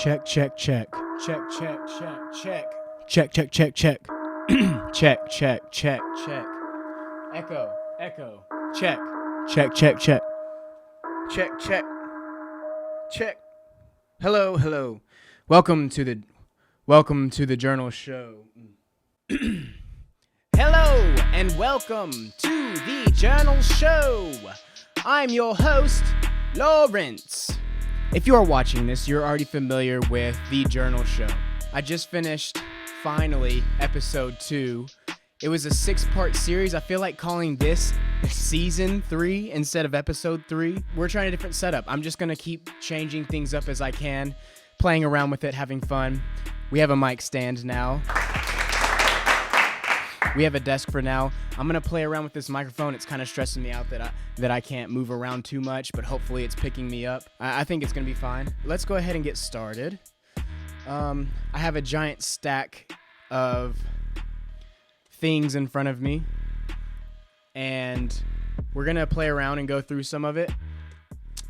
Check, check, check. Check, check, check, check. Check, check, check, check. Check, check, check, check. Echo, echo. Check. Check, check, check. Check, check. Check. Hello, hello. Welcome to the Journal Show. Hello and welcome to the Journal Show. I'm your host, Lawrence. If you are watching this, you're already familiar with the Journal Show. I just finished, finally, episode 2. It was a 6-part series. I feel like calling this season 3 instead of episode 3. We're trying a different setup. I'm just going to keep changing things up as I can, playing around with it, having fun. We have a mic stand now. We have a desk for now. I'm going to play around with this microphone. It's kind of stressing me out that I can't move around too much, but hopefully it's picking me up. I think it's going to be fine. Let's go ahead and get started. I have a giant stack of things in front of me, and we're going to play around and go through some of it.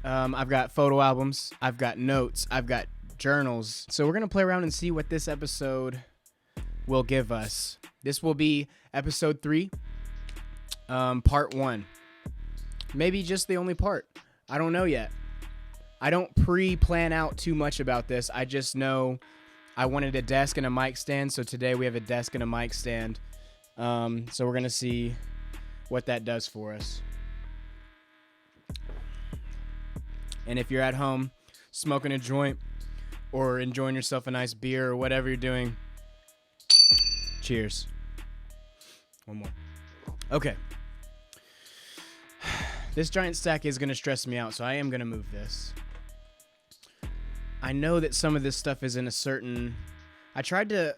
I've got photo albums. I've got notes. I've got journals. So we're going to play around and see what this episode will give us. This will be episode 3, part 1. Maybe just the only part. I don't know yet. I don't pre-plan out too much about this. I just know I wanted a desk and a mic stand, so today we have a desk and a mic stand. So we're going to see what that does for us. And if you're at home smoking a joint or enjoying yourself a nice beer or whatever you're doing, cheers. One more. Okay. This giant stack is going to stress me out, so I am going to move this. I know that some of this stuff is in a certain... I tried to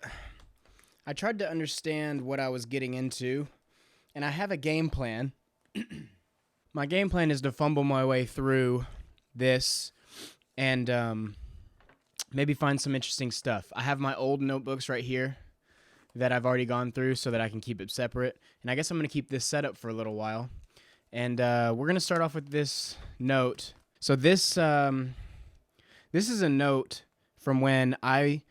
understand what I was getting into, and I have a game plan. My game plan is to fumble my way through this and maybe find some interesting stuff. I have my old notebooks right here that I've already gone through so that I can keep it separate. And I guess I'm going to keep this set up for a little while. And we're going to start off with this note. So this is a note from when I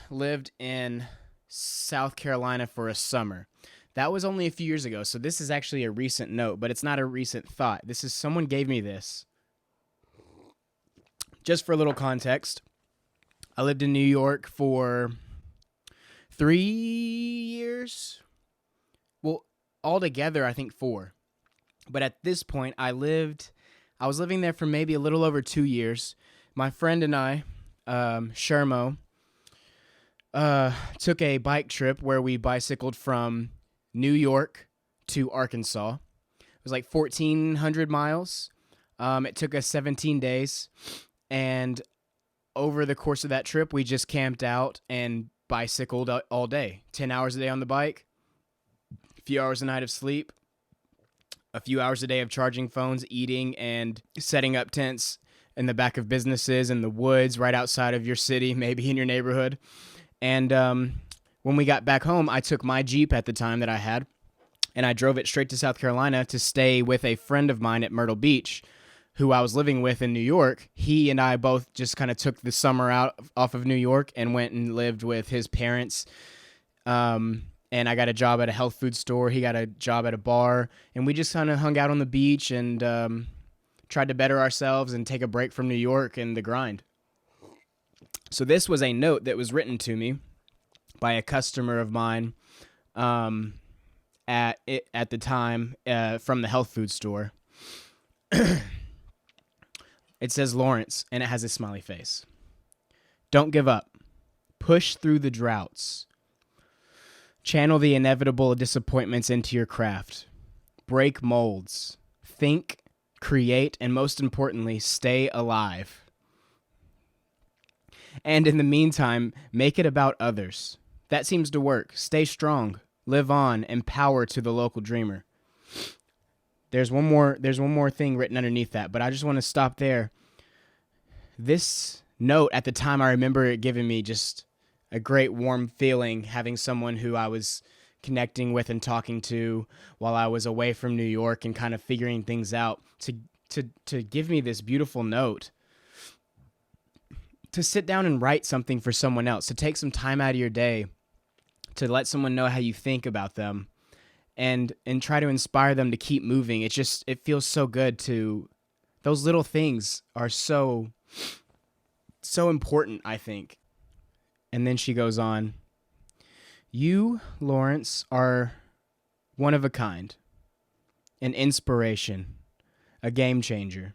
lived in South Carolina for a summer. That was only a few years ago. So this is actually a recent note, but it's not a recent thought. This is someone gave me this. Just for a little context, I lived in New York for 3 years. Well, altogether, I think 4. But at this point, I was living there for maybe a little over 2 years. My friend and I, Shermo, took a bike trip where we bicycled from New York to Arkansas. It was like 1,400 miles. It took us 17 days. And over the course of that trip, we just camped out and bicycled all day. 10 hours a day on the bike, a few hours a night of sleep, a few hours a day of charging phones, eating, and setting up tents in the back of businesses in the woods right outside of your city, maybe in your neighborhood. And when we got back home, I took my Jeep at the time that I had, and I drove it straight to South Carolina to stay with a friend of mine at Myrtle Beach, who I was living with in New York. He and I both just kind of took the summer out off of New York and went and lived with his parents. And I got a job at a health food store. He got a job at a bar. And we just kind of hung out on the beach and tried to better ourselves and take a break from New York and the grind. So this was a note that was written to me by a customer of mine at the time from the health food store. It says Lawrence, and it has a smiley face. Don't give up. Push through the droughts. Channel the inevitable disappointments into your craft. Break molds. Think, create, and most importantly, stay alive. And in the meantime, make it about others. That seems to work. Stay strong. Live on. Empower to the local dreamer. There's one more thing written underneath that, but I just want to stop there. This note, at the time, I remember it giving me just a great warm feeling, having someone who I was connecting with and talking to while I was away from New York and kind of figuring things out, to give me this beautiful note to sit down and write something for someone else, to take some time out of your day to let someone know how you think about them and try to inspire them to keep moving. It feels so good to, those little things are so important, I think. And then she goes on, you, Lawrence, are one of a kind, an inspiration, a game changer.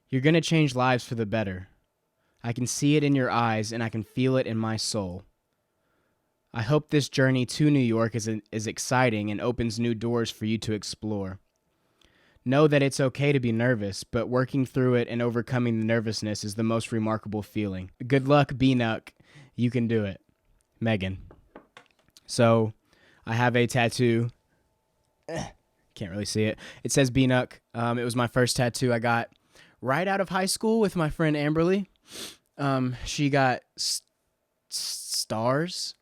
You're going to change lives for the better. I can see it in your eyes and I can feel it in my soul. I hope this journey to New York is exciting and opens new doors for you to explore. Know that it's okay to be nervous, but working through it and overcoming the nervousness is the most remarkable feeling. Good luck, B-Nuck. You can do it. Megan. So, I have a tattoo. Can't really see it. It says B-Nuck. It was my first tattoo I got right out of high school with my friend Amberly. She got stars.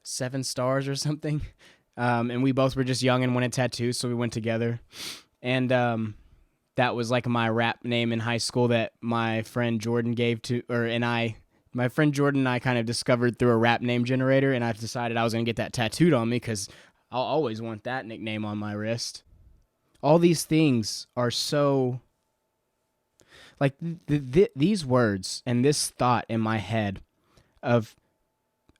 7 stars or something. And we both were just young and wanted tattoos, so we went together. And that was like my rap name in high school that my friend Jordan my friend Jordan and I kind of discovered through a rap name generator, and I decided I was going to get that tattooed on me because I'll always want that nickname on my wrist. All these things are so, like, these words and this thought in my head of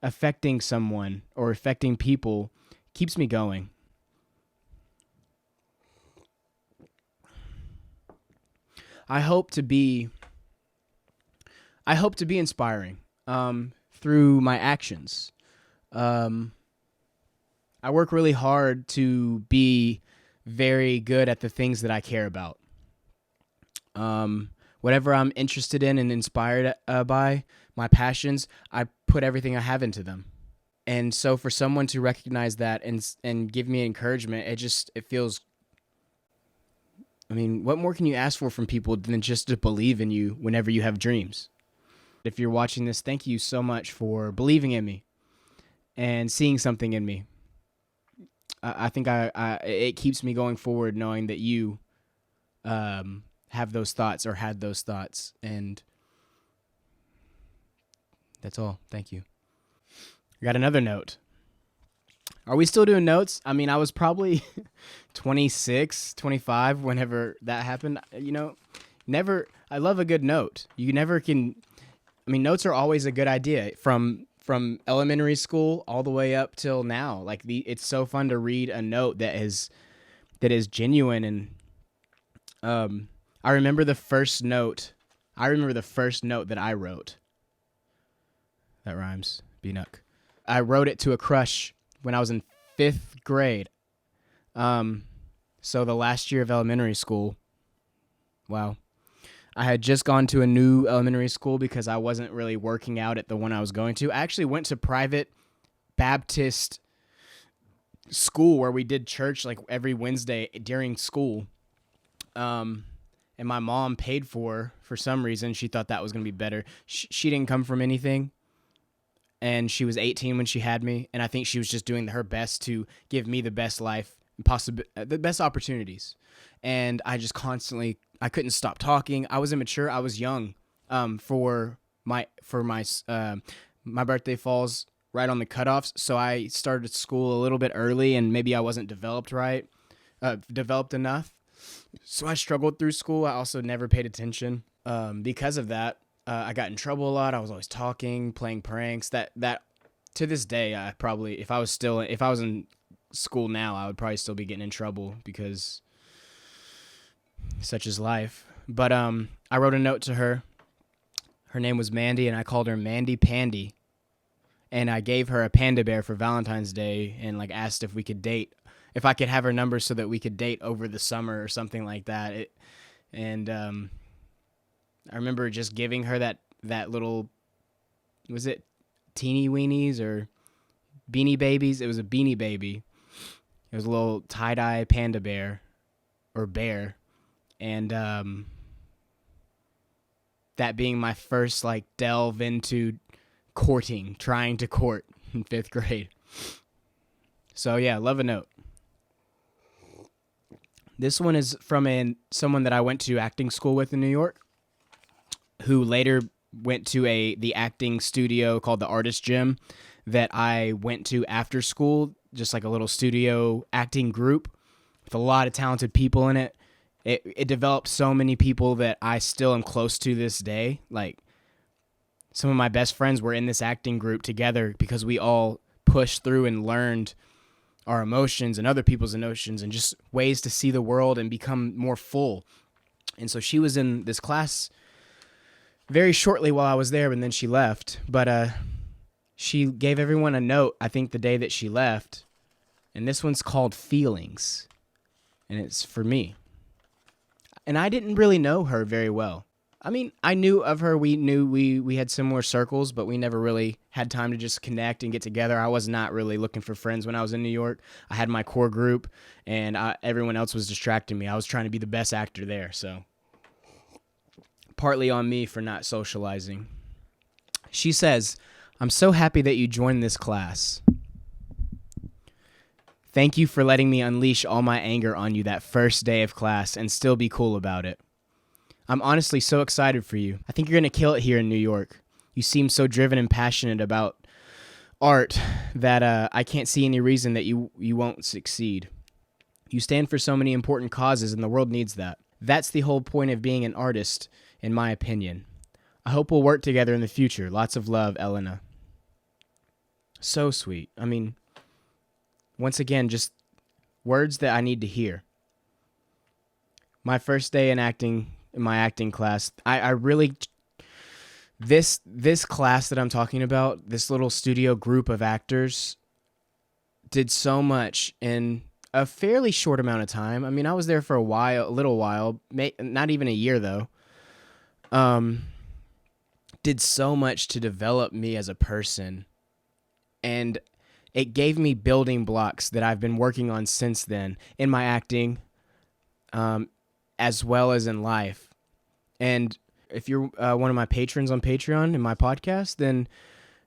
affecting someone or affecting people keeps me going. I hope to be inspiring through my actions. I work really hard to be very good at the things that I care about. Whatever I'm interested in and inspired by, my passions, I put everything I have into them. And so for someone to recognize that and give me encouragement, it feels, I mean, what more can you ask for from people than just to believe in you whenever you have dreams? If you're watching this, thank you so much for believing in me and seeing something in me. I think it keeps me going forward knowing that you have those thoughts or had those thoughts. And that's all. Thank you. I got another note. Are we still doing notes? I mean, I was probably 26, 25 whenever that happened. You know, I love a good note. You never can, I mean, notes are always a good idea from elementary school all the way up till now. Like it's so fun to read a note that is genuine. And I remember the first note that I wrote. That rhymes. B-Nuck. I wrote it to a crush when I was in 5th grade. So the last year of elementary school. Wow. I had just gone to a new elementary school because I wasn't really working out at the one I was going to. I actually went to private Baptist school where we did church like every Wednesday during school. And my mom paid for some reason. She thought that was going to be better. She didn't come from anything. And she was 18 when she had me, and I think she was just doing her best to give me the best life, the best opportunities. And I just I couldn't stop talking. I was immature. I was young. For my birthday falls right on the cutoffs, so I started school a little bit early, and maybe I wasn't developed enough. So I struggled through school. I also never paid attention. Because of that. I got in trouble a lot. I was always talking, playing pranks. That to this day, I probably, if I was in school now, I would probably still be getting in trouble because such is life. But I wrote a note to her. Her name was Mandy, and I called her Mandy Pandy. And I gave her a panda bear for Valentine's Day, and like asked if we could date, if I could have her number so that we could date over the summer or something like that. I remember just giving her that little, was it Teeny Weenies or Beanie Babies? It was a Beanie Baby. It was a little tie-dye panda bear, or bear. And that being my first like delve into courting, trying to court in 5th grade. So yeah, love a note. This one is from someone that I went to acting school with in New York, who later went to the acting studio called the Artist Gym that I went to after school, just like a little studio acting group with a lot of talented people in it. It developed so many people that I still am close to this day. Like, some of my best friends were in this acting group together because we all pushed through and learned our emotions and other people's emotions and just ways to see the world and become more full. And so she was in this class very shortly while I was there, and then she left. But she gave everyone a note, I think, the day that she left. And this one's called Feelings. And it's for me. And I didn't really know her very well. I mean, I knew of her. We knew we had similar circles, but we never really had time to just connect and get together. I was not really looking for friends when I was in New York. I had my core group, and everyone else was distracting me. I was trying to be the best actor there, so partly on me for not socializing. She says, "I'm so happy that you joined this class. Thank you for letting me unleash all my anger on you that first day of class and still be cool about it. I'm honestly so excited for you. I think you're going to kill it here in New York. You seem so driven and passionate about art that I can't see any reason that you won't succeed. You stand for so many important causes, and the world needs that. That's the whole point of being an artist, in my opinion. I hope we'll work together in the future. Lots of love, Elena." So sweet. I mean, once again, just words that I need to hear. My first day in my acting class, I really, this class that I'm talking about, this little studio group of actors, did so much in a fairly short amount of time. I mean, I was there for a little while, not even a year though. Did so much to develop me as a person, and it gave me building blocks that I've been working on since then in my acting, as well as in life. And if you're one of my patrons on Patreon in my podcast, then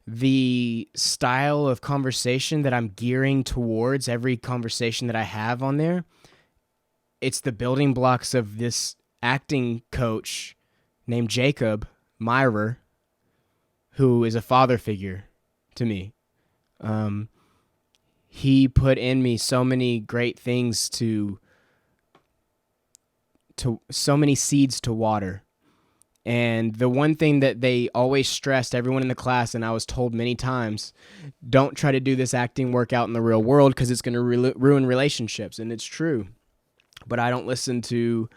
the style of conversation that I'm gearing towards every conversation that I have on there, it's the building blocks of this acting coach named Jacob Myrer, who is a father figure to me. He put in me so many great things to so many seeds to water. And the one thing that they always stressed, everyone in the class, and I was told many times, don't try to do this acting work out in the real world because it's going to ruin relationships. And it's true. But I don't listen to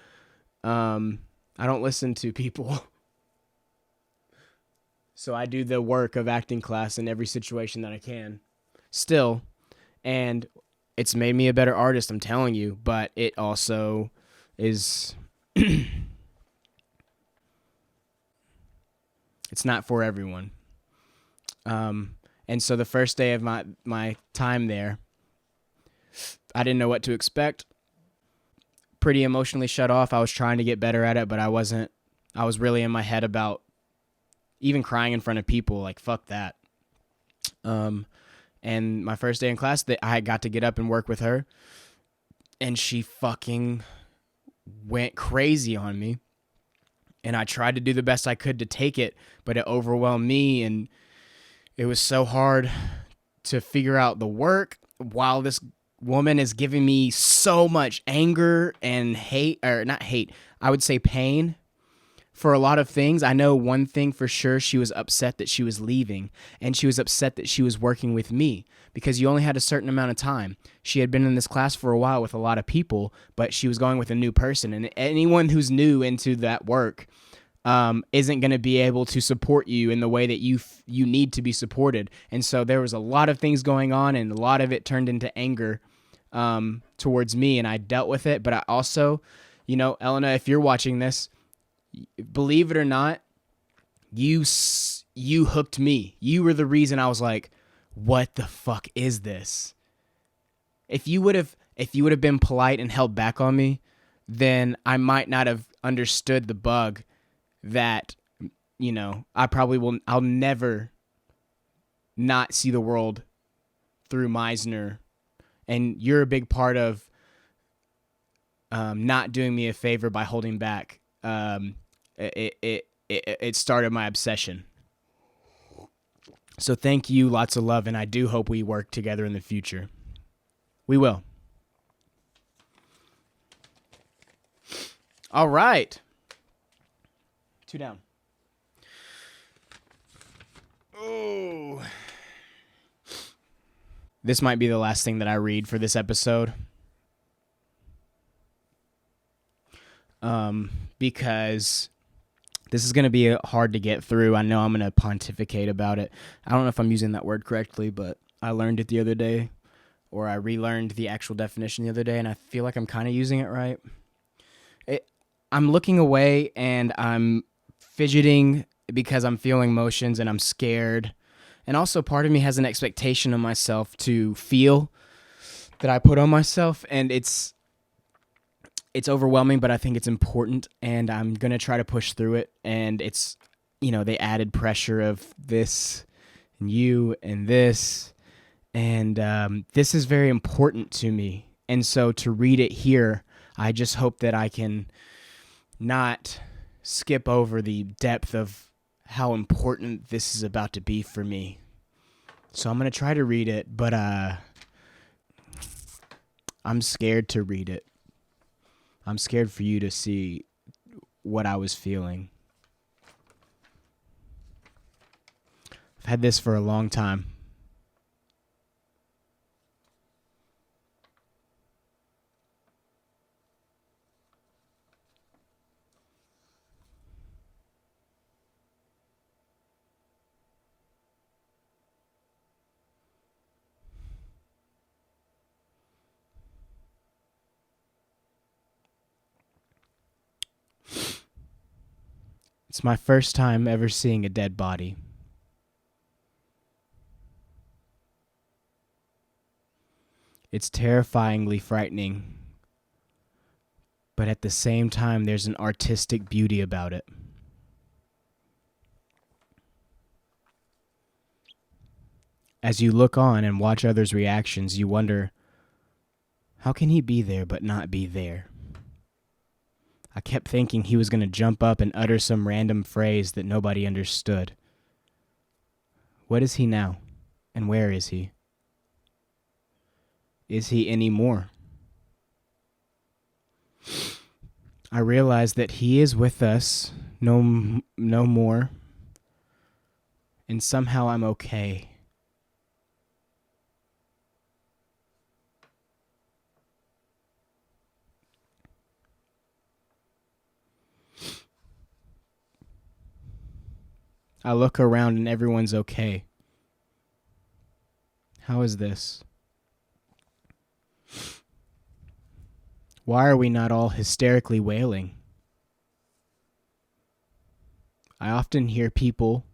people. So I do the work of acting class in every situation that I can still. And it's made me a better artist, I'm telling you. But it also is... It's not for everyone. And so the first day of my time there, I didn't know what to expect. Pretty emotionally shut off. I was trying to get better at it, but I wasn't. I was really in my head about even crying in front of people. Like, fuck that. And my first day in class, I got to get up and work with her. And she fucking went crazy on me. And I tried to do the best I could to take it, but it overwhelmed me, and it was so hard to figure out the work while this woman is giving me so much anger and hate, or not hate, I would say pain for a lot of things. I know one thing for sure, she was upset that she was leaving, and she was upset that she was working with me because you only had a certain amount of time. She had been in this class for a while with a lot of people, but she was going with a new person, and anyone who's new into that work isn't going to be able to support you in the way that you need to be supported. And so there was a lot of things going on, and a lot of it turned into anger towards me, and I dealt with it. But I also, Elena, if you're watching this, believe it or not, you hooked me. You were the reason I was like, what the fuck is this? If you would have been polite and held back on me, then I might not have understood the bug that, I'll never not see the world through Meisner. And you're a big part of not doing me a favor by holding back. it started my obsession. So thank you, lots of love, and I do hope we work together in the future. We will. All right. 2 down. Oh. This might be the last thing that I read for this episode. Because this is going to be hard to get through. I know I'm going to pontificate about it. I don't know if I'm using that word correctly, but I learned it the other day, or I relearned the actual definition the other day, and I feel like I'm kind of using it right. I'm looking away, and I'm fidgeting because I'm feeling motions, and I'm scared. And also part of me has an expectation of myself to feel that I put on myself, and it's overwhelming, but I think it's important, and I'm going to try to push through it. And it's, the added pressure of this and you and this, and this is very important to me. And so to read it here, I just hope that I can not skip over the depth of how important this is about to be for me. So I'm going to try to read it, but I'm scared to read it. I'm scared for you to see what I was feeling. I've had this for a long time. It's my first time ever seeing a dead body. It's terrifyingly frightening, but at the same time, there's an artistic beauty about it. As you look on and watch others' reactions, you wonder, how can he be there but not be there? I kept thinking he was going to jump up and utter some random phrase that nobody understood. What is he now? And where is he? Is he any more? I realize that he is with us no more, and somehow I'm okay. I look around and everyone's okay. How is this? Why are we not all hysterically wailing? I often hear people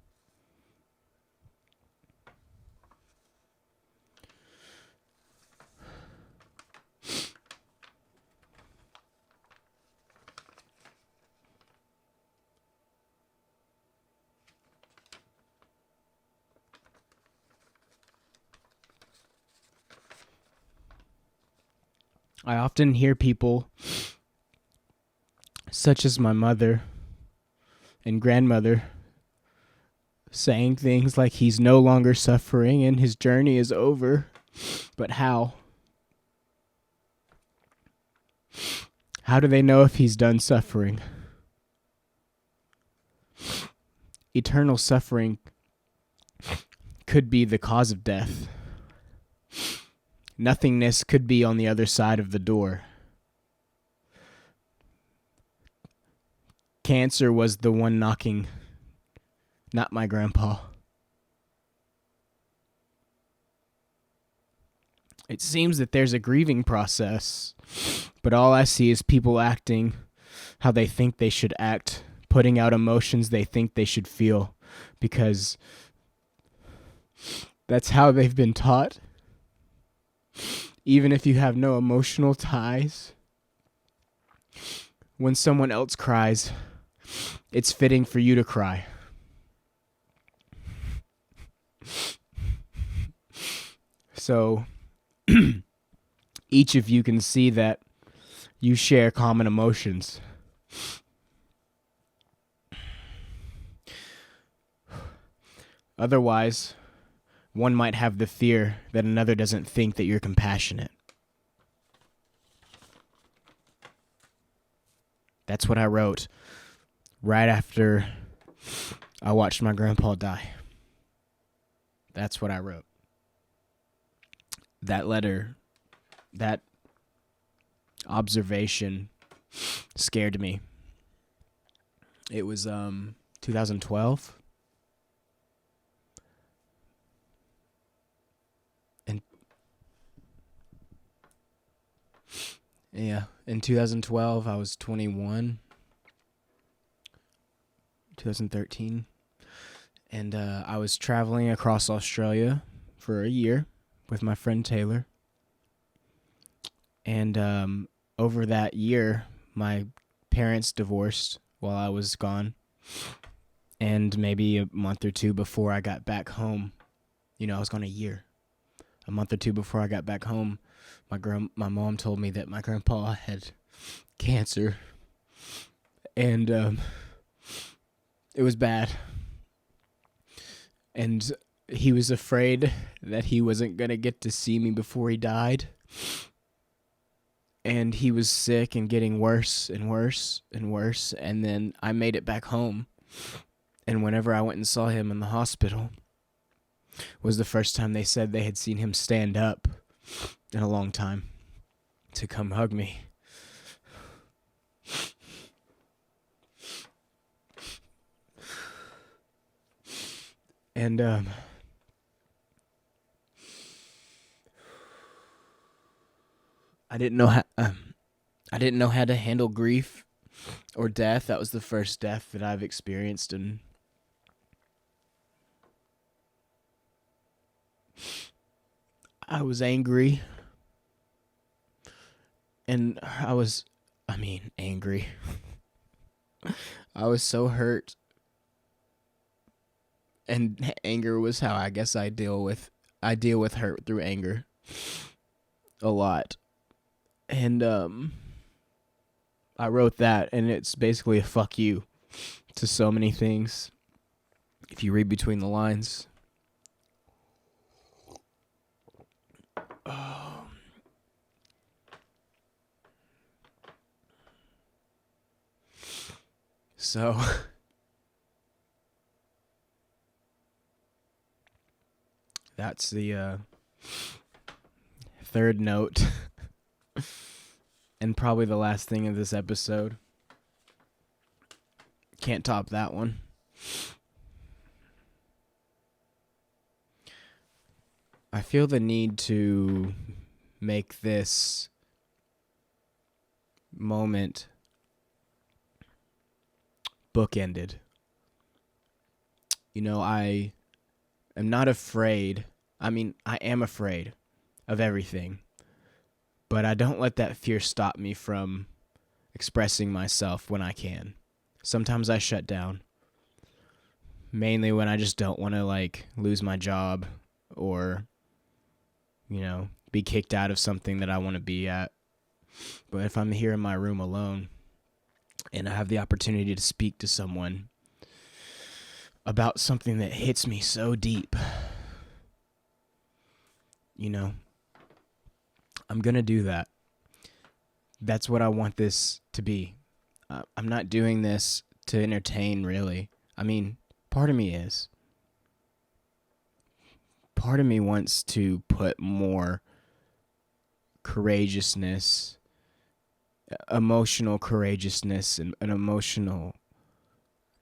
such as my mother and grandmother saying things like he's no longer suffering and his journey is over. But how? How do they know if he's done suffering? Eternal suffering could be the cause of death. Nothingness could be on the other side of the door. Cancer was the one knocking, not my grandpa. It seems that there's a grieving process, but all I see is people acting how they think they should act, putting out emotions they think they should feel, because that's how they've been taught. Even if you have no emotional ties, when someone else cries, it's fitting for you to cry. So each of you can see that you share common emotions. Otherwise, one might have the fear that another doesn't think that you're compassionate. That's what I wrote right after I watched my grandpa die. That's what I wrote. That letter, that observation scared me. It was 2012. And yeah, in 2012 I was 21. 2013. And I was traveling across Australia for a year with my friend Taylor. And over that year, my parents divorced while I was gone. And maybe a month or two before I got back home, I was gone a year. A month or two before I got back home, my mom told me that my grandpa had cancer. And it was bad. And he was afraid that he wasn't going to get to see me before he died. And he was sick and getting worse and worse and worse. And then I made it back home. And whenever I went and saw him in the hospital, was the first time they said they had seen him stand up in a long time to come hug me. And I didn't know how to handle grief or death. That was the first death that I've experienced, and I was angry. And angry. I was so hurt. And anger was how I guess I deal with hurt through anger a lot. And I wrote that, and it's basically a fuck you to so many things if you read between the lines. So that's the third note and probably the last thing of this episode. Can't top that one. I feel the need to make this moment bookended. I am not afraid. I am afraid of everything. But I don't let that fear stop me from expressing myself when I can. Sometimes I shut down. Mainly when I just don't want to, lose my job or, be kicked out of something that I want to be at. But if I'm here in my room alone and I have the opportunity to speak to someone about something that hits me so deep, I'm going to do that. That's what I want this to be. I'm not doing this to entertain, really. Part of me is. Part of me wants to put more courageousness, emotional courageousness, and emotional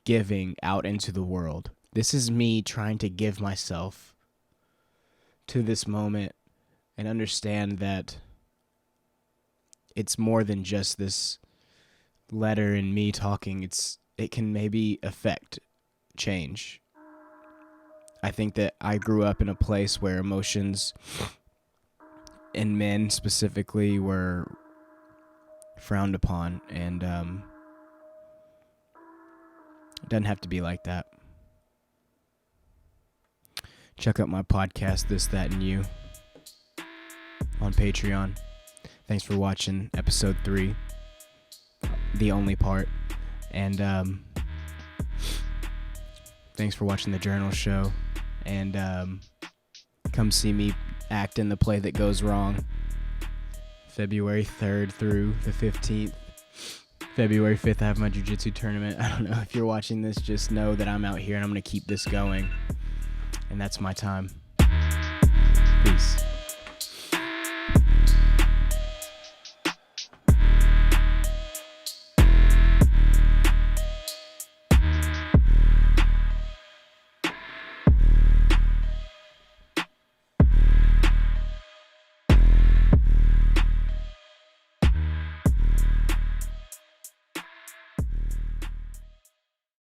giving out into the world. This is me trying to give myself to this moment and understand that it's more than just this letter and me talking. It can maybe affect change. I think that I grew up in a place where emotions, and men specifically, were frowned upon, and it doesn't have to be like that. Check out my podcast, This, That, and You, on Patreon. Thanks for watching episode 3, the only part, and thanks for watching the Journal Show. and come see me act in the play that goes wrong. February 3rd through the 15th. February 5th, I have my jiu-jitsu tournament. I don't know if you're watching this, just know that I'm out here and I'm going to keep this going. And that's my time. Peace.